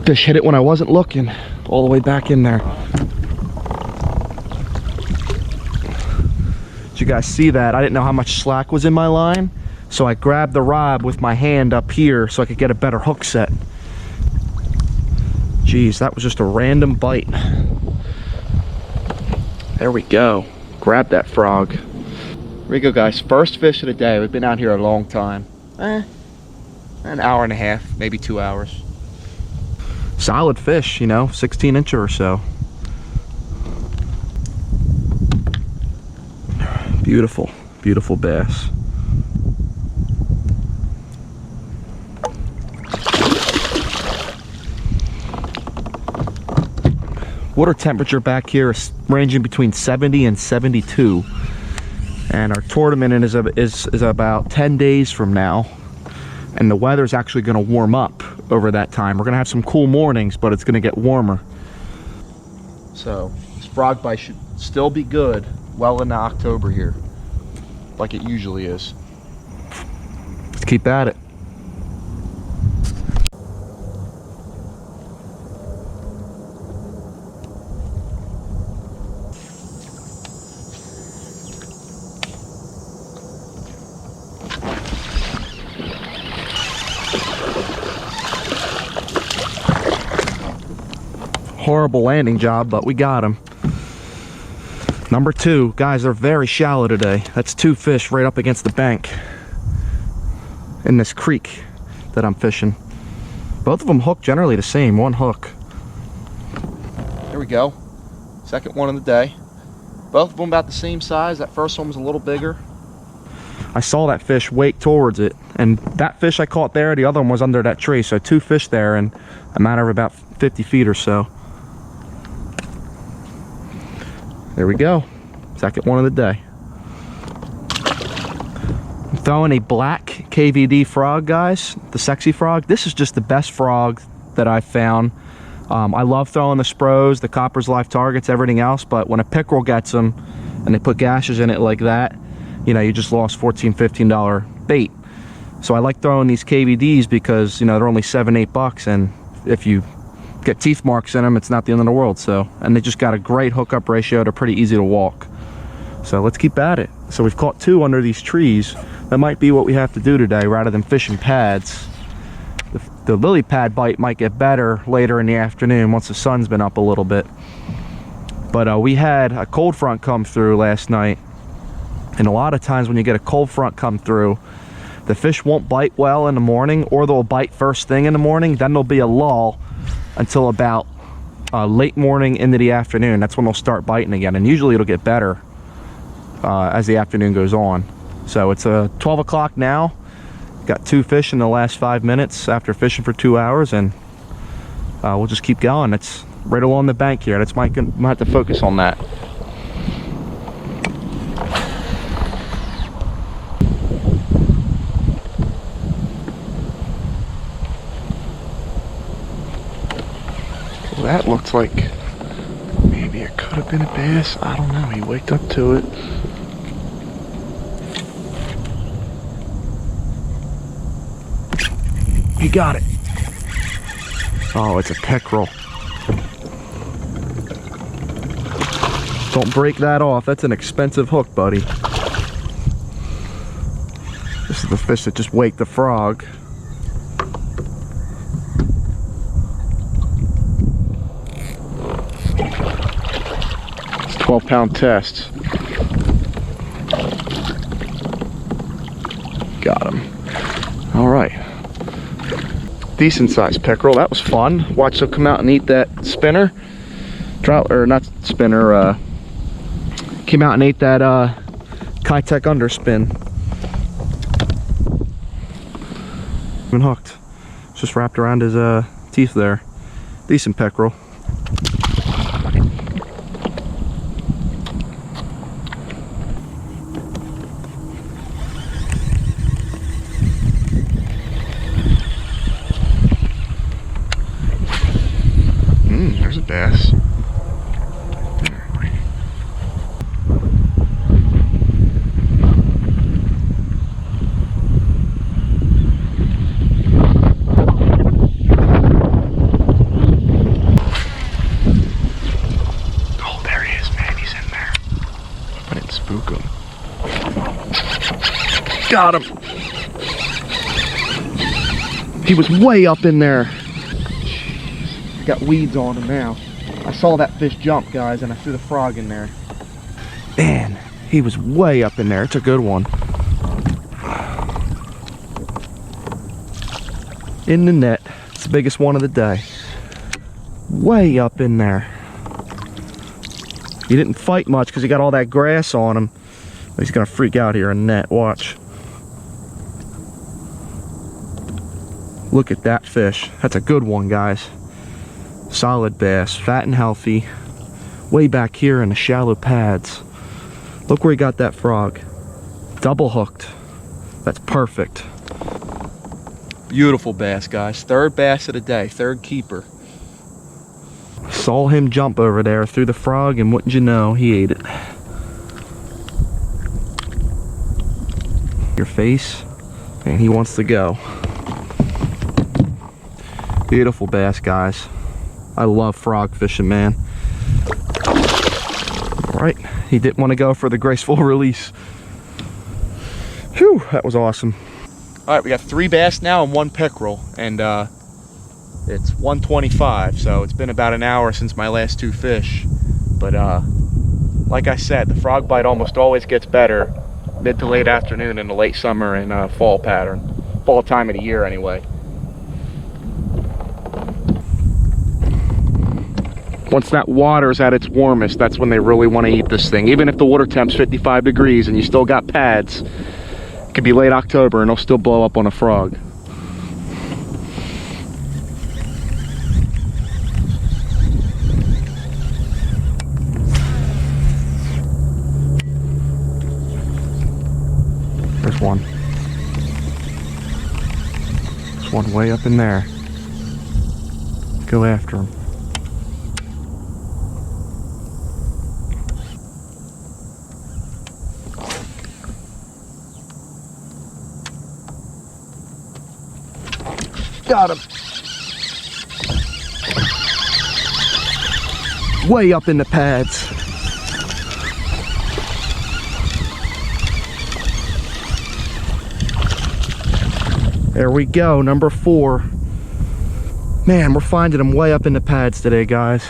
Fish hit it when I wasn't looking, all the way back in there. Did you guys see that? I didn't know how much slack was in my line, so I grabbed the rod with my hand up here so I could get a better hook set. Jeez, that was just a random bite. There we go. Grab that frog. Here we go, guys. First fish of the day. We've been out here a long time. An hour and a half, maybe 2 hours. Solid fish, you know, 16-incher or so. Beautiful, beautiful bass. Water temperature back here is ranging between 70 and 72. And our tournament is about 10 days from now. And the weather is actually going to warm up over that time. We're going to have some cool mornings, but it's going to get warmer. So this frog bite should still be good well into October here, like it usually is. Let's keep at it. Horrible landing job, but we got him. Number 2. Guys, they're very shallow today. That's 2 fish right up against the bank in this creek that I'm fishing. Both of them hook generally the same, one hook. There we go. Second one of the day. Both of them about the same size. That first one was a little bigger. I saw that fish wake towards it, and that fish I caught there, the other one was under that tree. So 2 fish there in a matter of about 50 feet or so. There we go. Second one of the day. I'm throwing a black KVD frog, guys. The sexy frog. This is just the best frog that I've found. I love throwing the Spros, the Coppers Live Targets, everything else, but when a pickerel gets them and they put gashes in it like that, you know, you just lost $14, $15 bait. So I like throwing these KVDs because, you know, they're only $7, $8, and if you get teeth marks in them, it's not the end of the world. So, and they just got a great hookup ratio. They're pretty easy to walk. So let's keep at it. So we've caught 2 under these trees. That might be what we have to do today rather than fishing pads. The lily pad bite might get better later in the afternoon once the sun's been up a little bit. But we had a cold front come through last night, and a lot of times when you get a cold front come through, the fish won't bite well in the morning, or they'll bite first thing in the morning. Then there'll be a lull until about late morning into the afternoon. That's when they'll start biting again, and usually it'll get better as the afternoon goes on. So it's 12 o'clock now. Got 2 fish in the last 5 minutes after fishing for 2 hours, and we'll just keep going. It's right along the bank here. That's might have to focus on that. That looks like maybe it could have been a bass. I don't know. He waked up to it. He got it. Oh, it's a pickerel. Don't break that off. That's an expensive hook, buddy. This is the fish that just waked the frog. It's a 12-pound test. Got him. All right. Decent sized pickerel. That was fun. Watched him come out and eat that spinner. Trout, or not spinner, came out and ate that Kitech underspin. Been hooked. It's just wrapped around his teeth there. Decent pickerel. Got him. He was way up in there. Got weeds on him now. I saw that fish jump, guys, and I threw the frog in there. Man, he was way up in there. It's a good one. In the net. It's the biggest one of the day. Way up in there. He didn't fight much because he got all that grass on him. He's gonna freak out here in the net. Watch. Look at that fish. That's a good one, guys. Solid bass, fat and healthy. Way back here in the shallow pads. Look where he got that frog. Double hooked. That's perfect. Beautiful bass, guys. Third bass of the day, third keeper. Saw him jump over there through the frog, and wouldn't you know, he ate it. Your face, and he wants to go. Beautiful bass, guys. I love frog fishing, man. All right, he didn't want to go for the graceful release. Whew, that was awesome. All right, we got 3 bass now and 1 pickerel, and it's 1:25, so it's been about an hour since my last 2 fish. But like I said, the frog bite almost always gets better mid to late afternoon in the late summer and fall pattern. Fall time of the year, anyway. Once that water's at its warmest, that's when they really want to eat this thing. Even if the water temp's 55 degrees and you still got pads, it could be late October and they'll still blow up on a frog. There's one. There's one way up in there. Go after him. Got him. Way up in the pads. There we go, number 4. Man, we're finding them way up in the pads today, guys.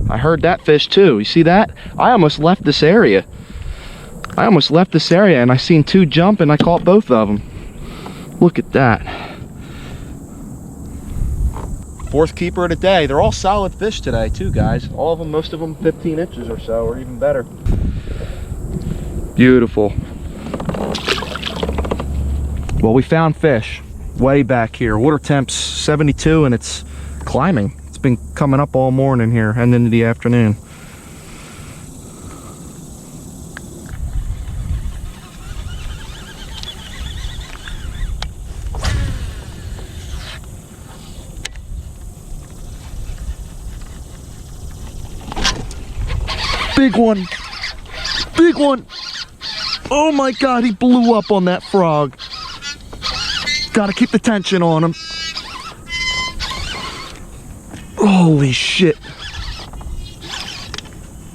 I heard that fish too. You see that? I almost left this area. And I seen 2 jump and I caught both of them. Look at that. 4th keeper of the day. They're all solid fish today too, guys. All of them, most of them 15 inches or so, or even better. Beautiful. Well, we found fish way back here. Water temp's 72 and it's climbing. It's been coming up all morning here and into the afternoon. Big one. Big one. Oh my God, he blew up on that frog. Gotta keep the tension on him. Holy shit.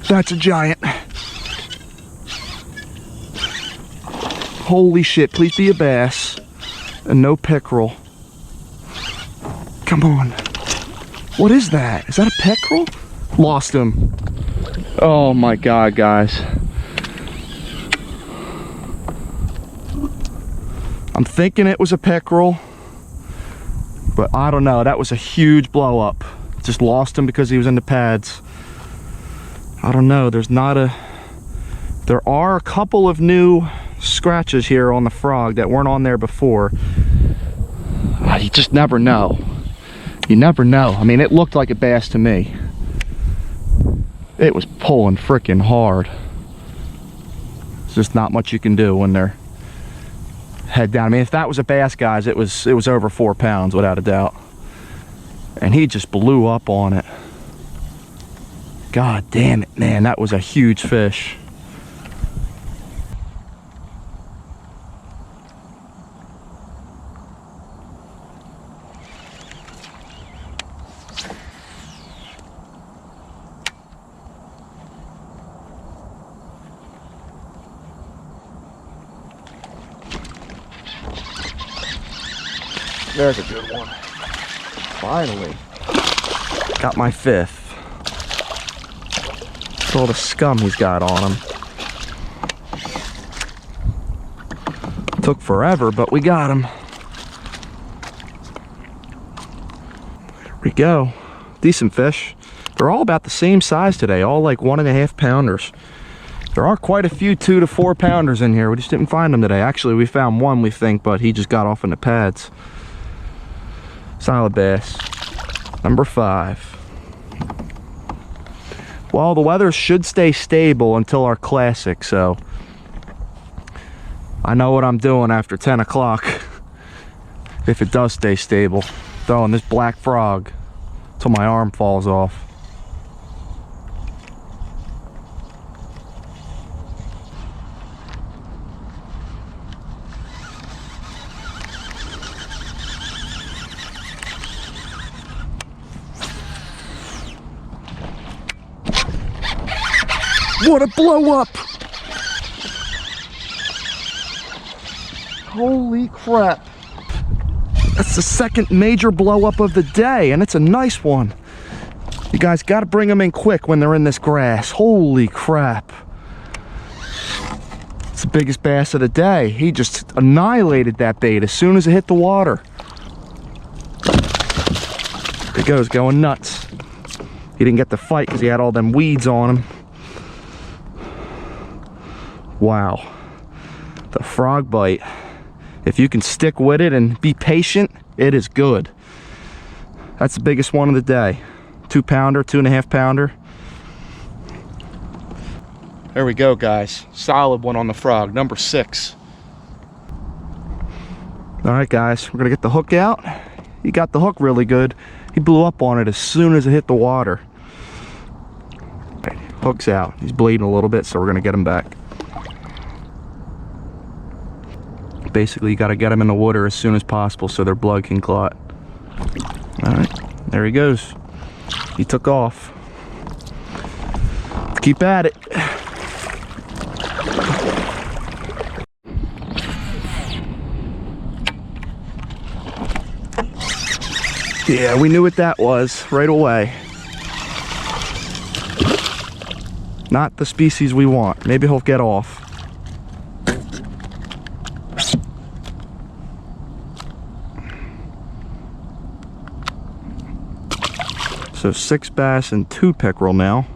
That's a giant. Holy shit, please be a bass. And no pickerel. Come on. What is that? Is that a pickerel? Lost him. Oh my God, guys. I'm thinking it was a pickerel, but I don't know. That was a huge blow up. Just lost him because he was in the pads. I don't know. There are a couple of new scratches here on the frog that weren't on there before. You just never know. You never know. I mean, it looked like a bass to me. It was pulling freaking hard. There's just not much you can do when they're head down. I mean, if that was a bass, guys, it was over 4 pounds without a doubt. And he just blew up on it. God damn it, man, that was a huge fish. There's a good one. Finally. Got my 5th. Look at all the scum he's got on him. Took forever, but we got him. There we go. Decent fish. They're all about the same size today, all like 1.5 pounders. There are quite a few 2 to 4 pounders in here. We just didn't find them today. Actually, we found one, we think, but he just got off in the pads. Solid bass. Number 5. Well, the weather should stay stable until our classic, so I know what I'm doing after 10 o'clock. If it does stay stable. Throwing this black frog till my arm falls off. What a blow up! Holy crap. That's the second major blow up of the day, and it's a nice one. You guys gotta bring them in quick when they're in this grass. Holy crap. It's the biggest bass of the day. He just annihilated that bait as soon as it hit the water. There he goes, going nuts. He didn't get the fight because he had all them weeds on him. Wow. The frog bite. If you can stick with it and be patient, it is good. That's the biggest one of the day. 2 pounder, 2.5 pounder. There we go, guys. Solid one on the frog, number 6. All right, guys, we're gonna get the hook out. He got the hook really good. He blew up on it as soon as it hit the water. Right, hook's out. He's bleeding a little bit, so we're gonna get him back. Basically, you got to get them in the water as soon as possible so their blood can clot. All right, there he goes. He took off. Let's keep at it. Yeah, we knew what that was right away. Not the species we want. Maybe he'll get off. So 6 bass and 2 pickerel now.